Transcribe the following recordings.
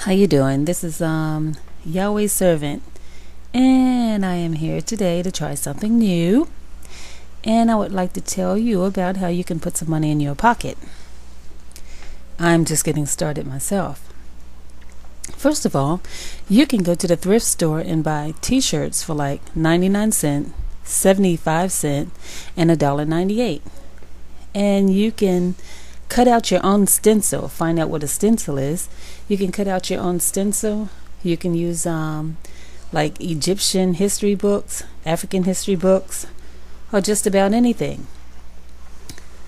How you doing? This is Yahweh's servant, and I am here today to try something new. And I would like to tell you about how you can put some money in your pocket. I'm just getting started myself. First of all, you can go to the thrift store and buy t-shirts for like 99 cents, 75 cents, and $1.98. And you can cut out your own stencil. Find out what a stencil is. You can cut out your own stencil. You can use like Egyptian history books, African history books, or just about anything.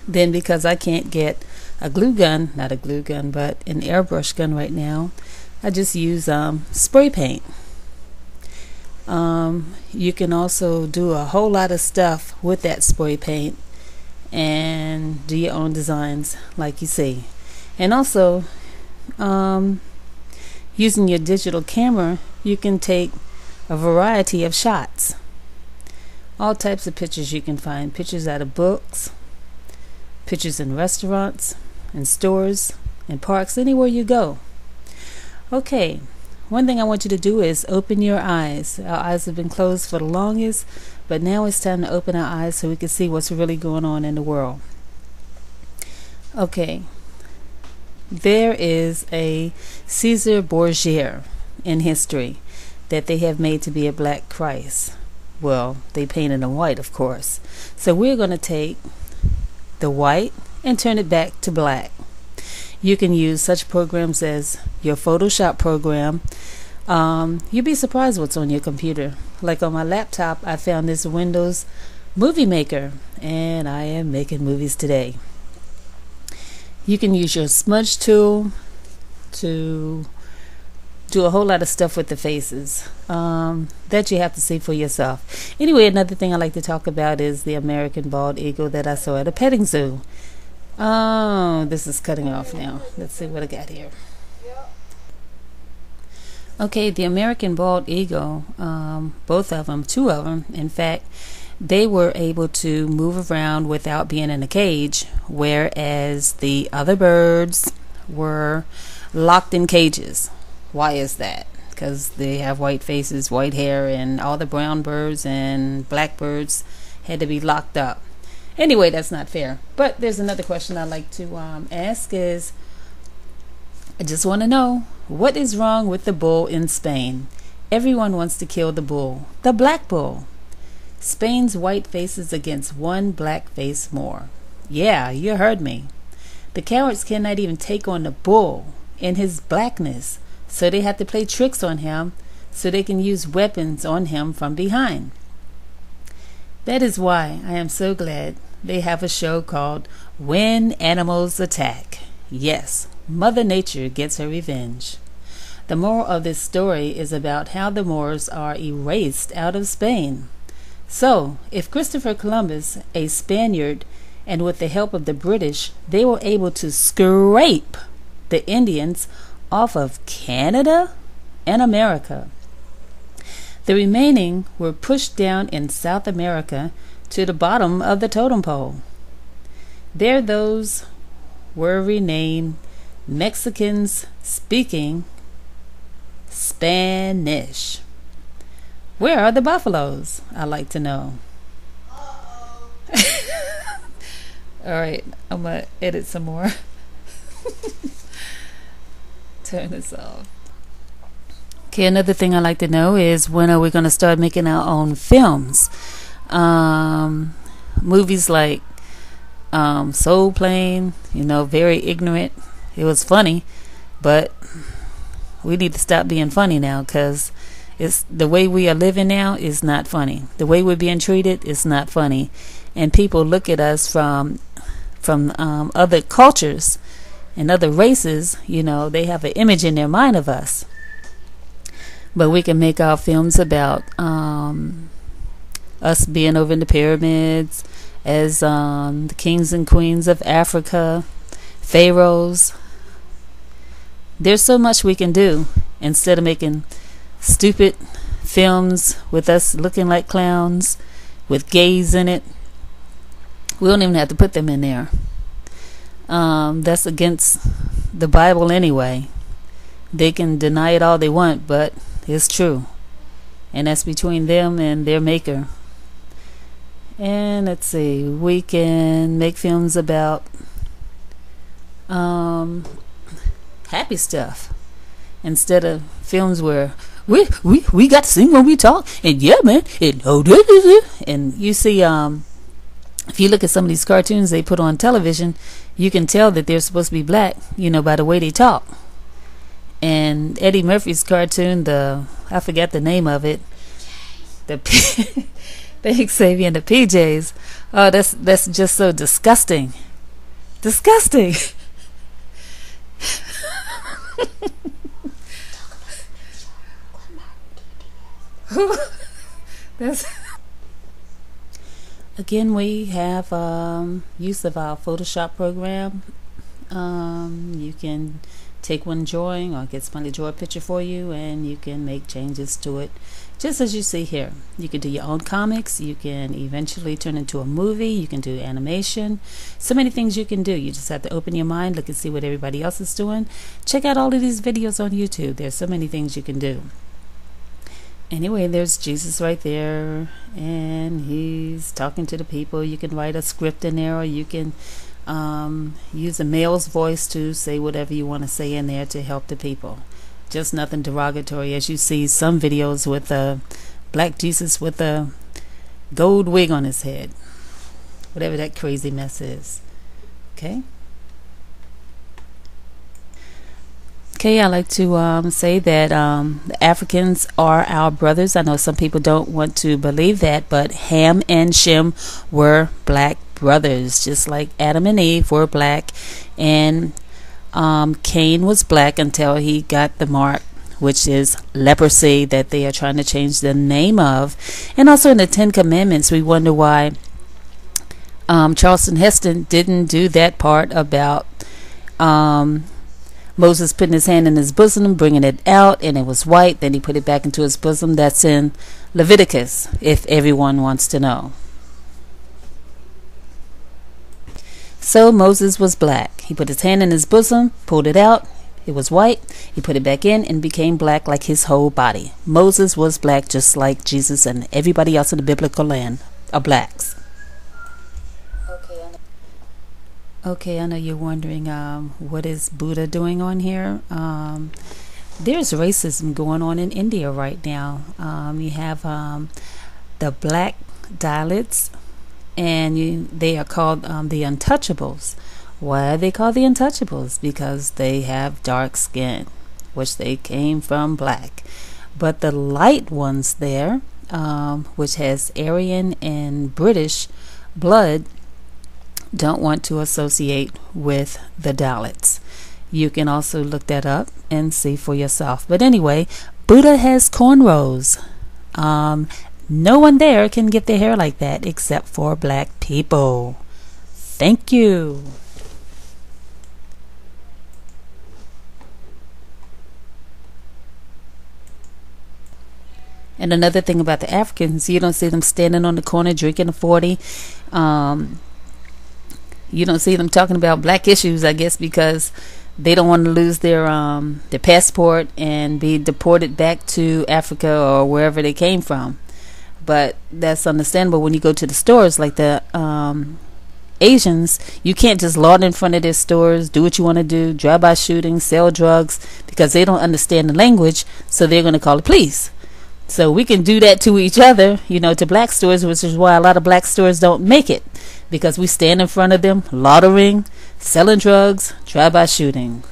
Then, because I can't get a glue gun, not a glue gun, but an airbrush gun right now, I just use spray paint. You can also do a whole lot of stuff with that spray paint and do your own designs like you see. And also, using your digital camera, you can take a variety of shots. All types of pictures you can find. Pictures out of books, pictures in restaurants, in stores, in parks, anywhere you go. Okay, one thing I want you to do is open your eyes. Our eyes have been closed for the longest, but now it's time to open our eyes so we can see what's really going on in the world. Okay, there is a Caesar Borgia in history that they have made to be a black Christ. Well, they painted him white, of course. So we're going to take the white and turn it back to black. You can use such programs as your Photoshop program. You'd be surprised what's on your computer. Like on my laptop, I found this Windows Movie Maker, and I am making movies today. You can use your smudge tool to do a whole lot of stuff with the faces that you have to see for yourself. Anyway, another thing I like to talk about is the American bald eagle that I saw at a petting zoo. Oh, this is cutting off now. Let's see what I got here. Okay, the American bald eagle, both of them, two of them, in fact, they were able to move around without being in a cage, whereas the other birds were locked in cages. Why is that? Because they have white faces, white hair, and all the brown birds and black birds had to be locked up. Anyway, that's not fair. But there's another question I'd like to ask is, I just want to know, what is wrong with the bull in Spain? Everyone wants to kill the bull, the black bull. Spain's white faces against one black face more. Yeah, you heard me. The cowards cannot even take on the bull in his blackness, so they have to play tricks on him so they can use weapons on him from behind. That is why I am so glad they have a show called When Animals Attack. Yes, Mother Nature gets her revenge. The moral of this story is about how the Moors are erased out of Spain. So, if Christopher Columbus, a Spaniard, and with the help of the British, they were able to scrape the Indians off of Canada and America, the remaining were pushed down in South America to the bottom of the totem pole. There those were renamed Mexicans speaking Spanish. Where are the buffaloes? I'd like to know. Alright, I'm going to edit some more. Turn this off. Okay, another thing I'd like to know is, when are we going to start making our own films? Movies like Soul Plane, very ignorant. It was funny, but we need to stop being funny now, because it's the way we are living now is not funny. The way we're being treated is not funny, and people look at us from other cultures and other races. They have an image in their mind of us. But we can make our films about us being over in the pyramids as the kings and queens of Africa, pharaohs. There's so much we can do instead of making stupid films with us looking like clowns with gays in it. We don't even have to put them in there. That's against the Bible anyway. They can deny it all they want, but it's true. And that's between them and their maker. And let's see, we can make films about happy stuff instead of films where we got to sing when we talk, and yeah man, and you see if you look at some of these cartoons they put on television, you can tell that they're supposed to be black, by the way they talk. And Eddie Murphy's cartoon, I forgot the name of it, the Xavier and the PJs. Oh, that's just so disgusting. Disgusting. Again, we have use of our Photoshop program. You can take one drawing or get somebody to draw a picture for you, and you can make changes to it just as you see here. You can do your own comics. You can eventually turn into a movie. You can do animation. So many things you can do. You just have to open your mind, look and see what everybody else is doing. Check out all of these videos on YouTube. There's so many things you can do. Anyway, there's Jesus right there, and he's talking to the people. You can write a script in there, or you can use a male's voice to say whatever you want to say in there to help the people. Just nothing derogatory, as you see some videos with a black Jesus with a gold wig on his head, whatever that crazy mess is. Okay, I like to say that the Africans are our brothers. I know some people don't want to believe that, but Ham and Shem were black brothers, just like Adam and Eve were black, and Cain was black until he got the mark, which is leprosy, that they are trying to change the name of. And also in the Ten Commandments, we wonder why Charlton Heston didn't do that part about Moses putting his hand in his bosom, bringing it out, and it was white. Then he put it back into his bosom. That's in Leviticus, if everyone wants to know. So Moses was black. He put his hand in his bosom, pulled it out. It was white. He put it back in and became black like his whole body. Moses was black just like Jesus and everybody else in the biblical land are blacks. Okay, I know you're wondering what is Buddha doing on here. There's racism going on in India right now. You have the black Dalits, and they are called the Untouchables. Why are they called the Untouchables? Because they have dark skin, which they came from black. But the light ones there, which has Aryan and British blood, don't want to associate with the Dalits. You can also look that up and see for yourself. But anyway, Buddha has cornrows. No one there can get their hair like that except for black people. Thank you. And another thing about the Africans, you don't see them standing on the corner drinking a 40. You don't see them talking about black issues, I guess, because they don't want to lose their passport and be deported back to Africa or wherever they came from. But that's understandable. When you go to the stores, like the Asians, you can't just lord in front of their stores, do what you want to do, drive-by shooting, sell drugs, because they don't understand the language, so they're going to call the police. So we can do that to each other, to black stores, which is why a lot of black stores don't make it, because we stand in front of them, laundering, selling drugs, drive-by shooting.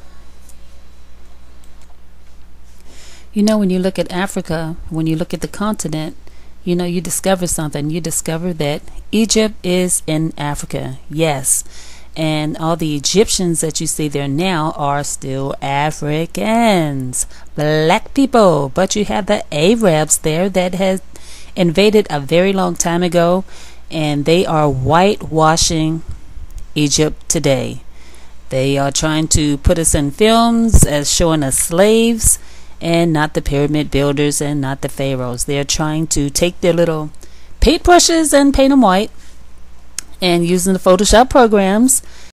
When you look at Africa, when you look at the continent, you discover something. You discover that Egypt is in Africa, yes. And all the Egyptians that you see there now are still Africans, black people. But you have the Arabs there that has invaded a very long time ago, and they are whitewashing Egypt today. They are trying to put us in films as showing us slaves, and not the pyramid builders and not the pharaohs. They're trying to take their little paintbrushes and paint them white, and using the Photoshop programs